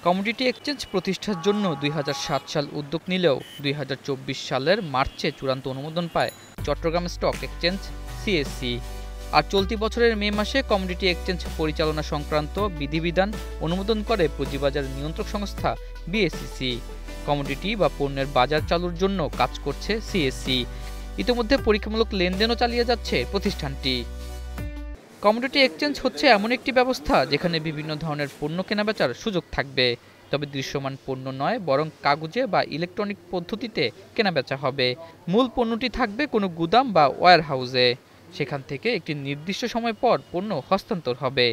Commodity exchange প্রতিষ্ঠার জন্য ২০০৭ সাল উদ্যোগ নিলেও ২০২৪ সালের মার্চে চূড়ান্ত অনুমোদন পায় চট্টগ্রাম স্টক এক্সচেঞ্জ সিএসসি। আর চলতি বছরের মে মাসে কমোডিটি এক্সচেঞ্জ পরিচালনা সংক্রান্ত বিধিবিধান অনুমোদন করে পুঁজিবাজার নিয়ন্ত্রক সংস্থা বিএসইসি। কমোডিটি বা পণ্যের বাজার চালুর জন্য কাজ করছে সিএসসি। ইতিমধ্যে পরীক্ষামূলক লেনদেনও চালিয়ে যাচ্ছে প্রতিষ্ঠানটি। কমোডিটি এক্সচেঞ্জ হচ্ছে এমন একটি ব্যবস্থা যেখানে বিভিন্ন ধরনের পণ্য কেনাবেচার সুযোগ থাকবে, তবে দৃশ্যমান পণ্য নয়, বরং কাগজে বা ইলেকট্রনিক পদ্ধতিতে কেনাবেচা হবে। মূল পণ্যটি থাকবে কোনো গুদাম বা ওয়্যার হাউসে, সেখান থেকে একটি নির্দিষ্ট সময় পর পণ্য হস্তান্তর হবে।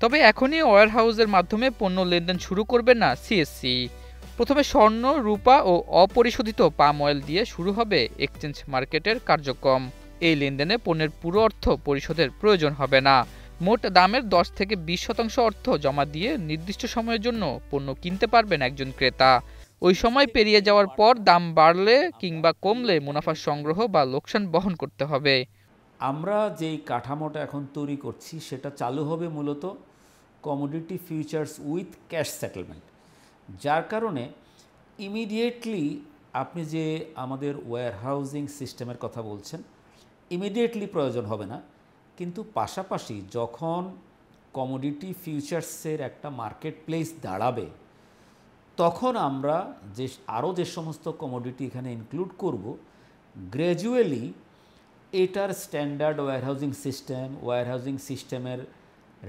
তবে এখনই ওয়্যার হাউসের মাধ্যমে পণ্য লেনদেন শুরু করবে না সিএসসি। প্রথমে স্বর্ণ, রূপা ও অপরিশোধিত পাম অয়েল দিয়ে শুরু হবে এক্সচেঞ্জ মার্কেটের কার্যক্রম। এই লেনদেনে পণ্যের পুরো অর্থ পরিশোধের প্রয়োজন হবে না। মোট দামের ১০ থেকে ২০% অর্থ জমা দিয়ে নির্দিষ্ট সময়ের জন্য পণ্য কিনতে পারবেন একজন ক্রেতা। ওই সময় পেরিয়ে যাওয়ার পর দাম বাড়লে কিংবা কমলে মুনাফা সংগ্রহ বা লোকসান বহন করতে হবে। আমরা যেই কাঠামোটা এখন তৈরি করছি সেটা চালু হবে মূলত commodity futures with cash settlement, যার কারণে ইমিডিয়েটলি আপনি যে আমাদের ওয়্যার হাউজিং সিস্টেমের কথা বলছেন ইমিডিয়েটলি প্রয়োজন হবে না, কিন্তু পাশাপাশি যখন কমোডিটি ফিউচার্সের একটা মার্কেট প্লেস দাঁড়াবে তখন আমরা যে সমস্ত কমোডিটি এখানে ইনক্লুড করব, গ্র্যাজুয়ালি এটার স্ট্যান্ডার্ড ওয়্যার হাউজিং সিস্টেমের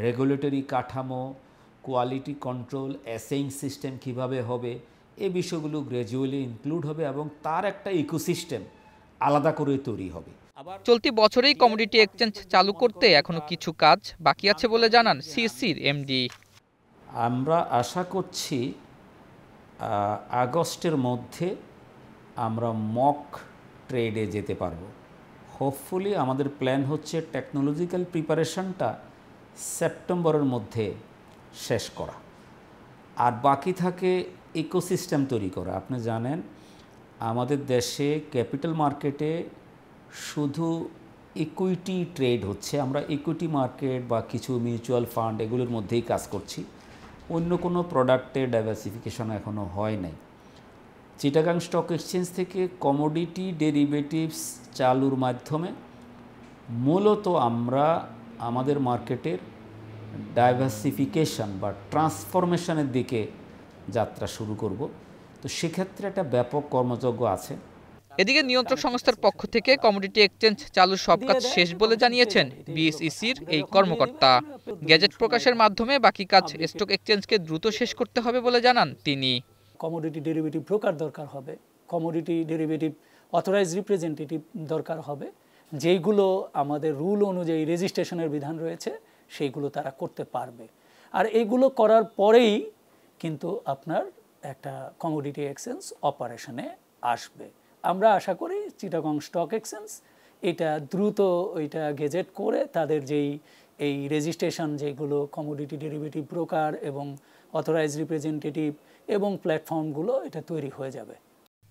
রেগুলেটরি কাঠামো, কোয়ালিটি কন্ট্রোল, অ্যাসেইং সিস্টেম কিভাবে হবে, এই বিষয়গুলো গ্র্যাজুয়ালি ইনক্লুড হবে এবং তার একটা ইকোসিস্টেম আলাদা করে তৈরি হবে। চলতি বছরেই কমোডিটি এক্সচেঞ্জ চালু করতে এখনো কিছু কাজ বাকি আছে বলে জানান সিএসসির এমডি। আমরা আশা করছি আগস্টের মধ্যে আমরা মক ট্রেডে যেতে পারবো। হোপফুলি আমাদের প্ল্যান হচ্ছে টেকনোলজিক্যাল প্রিপারেশনটা সেপ্টেম্বরের মধ্যে শেষ করা, আর বাকি থাকে ইকোসিস্টেম তৈরি করা। আপনি জানেন আমাদের দেশে ক্যাপিটাল মার্কেটে শুধু ইকুইটি ট্রেড হচ্ছে, আমরা ইকুইটি মার্কেট বা কিছু মিউচুয়াল ফান্ড এগুলোর মধ্যেই কাজ করছি, অন্য কোনো প্রোডাক্টের ডাইভার্সিফিকেশন এখনও হয় নাই। চিটাগাং স্টক এক্সচেঞ্জ থেকে কমোডিটি ডেরিভেটিভস চালুর মাধ্যমে মূলত আমরা আমাদের মার্কেটের ডাইভার্সিফিকেশন বা ট্রান্সফরমেশনের দিকে যাত্রা শুরু করব। তো সেক্ষেত্রে একটা ব্যাপক কর্মযজ্ঞ আছে। এদিকে নিয়ন্ত্রক সংস্থার পক্ষ থেকে কমোডিটি এক্সচেঞ্জ চালুর সব কাজ শেষ বলে জানিয়েছেন বিএসইসির এই কর্মকর্তা। গ্যাজেট প্রকাশের মাধ্যমে বাকি কাজ স্টক এক্সচেঞ্জকে দ্রুত শেষ করতে হবে বলে জানান তিনি। কমোডিটি ডেরিভেটিভ ব্রোকার দরকার হবে, কমোডিটি ডেরিভেটিভ অথরাইজড রিপ্রেজেন্টেটিভ দরকার হবে, যেইগুলো আমাদের রুল অনুযায়ী রেজিস্ট্রেশনের বিধান রয়েছে সেইগুলো তারা করতে পারবে। আর এইগুলো করার পরেই কিন্তু আপনার একটা কমোডিটি এক্সচেঞ্জ অপারেশনে আসবে। আমরা আশা করি চিটাগং স্টক এক্সচেঞ্জ এটা দ্রুত ওইটা গেজেট করে তাদের এই রেজিস্ট্রেশন যেগুলো কমোডিটি ডেরিভেটিভ ব্রোকার এবং অথরাইজড রিপ্রেজেন্টেটিভ এবং প্ল্যাটফর্মগুলো এটা তৈরি হয়ে যাবে।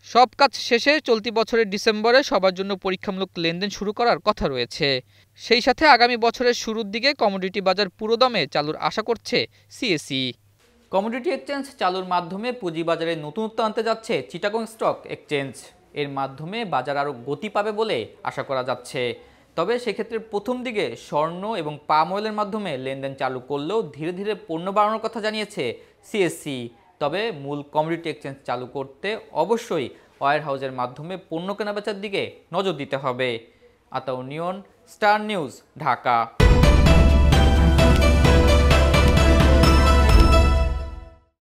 সব কাজ শেষে চলতি বছরের ডিসেম্বরে সবার জন্য পরীক্ষামূলক লেনদেন শুরু করার কথা রয়েছে। সেই সাথে আগামী বছরের শুরুর দিকে কমোডিটি বাজার পুরোদমে চালুর আশা করছে সিএসসি। কমোডিটি এক্সচেঞ্জ চালুর মাধ্যমে পুঁজিবাজারে নতুনত্ব আনতে যাচ্ছে চিটাগং স্টক এক্সচেঞ্জ। এর মাধ্যমে বাজার আরও গতি পাবে বলে আশা করা যাচ্ছে। তবে সেক্ষেত্রে প্রথম দিকে স্বর্ণ এবং পাম অয়েলের মাধ্যমে লেনদেন চালু করলেও ধীরে ধীরে পণ্য বাড়ানোর কথা জানিয়েছে সিএসসি। তবে মূল কমোডিটি এক্সচেঞ্জ চালু করতে অবশ্যই ওয়্যার হাউসের মাধ্যমে পণ্য কেনাবেচার দিকে নজর দিতে হবে। আতাউর নিয়ন, স্টার নিউজ, ঢাকা।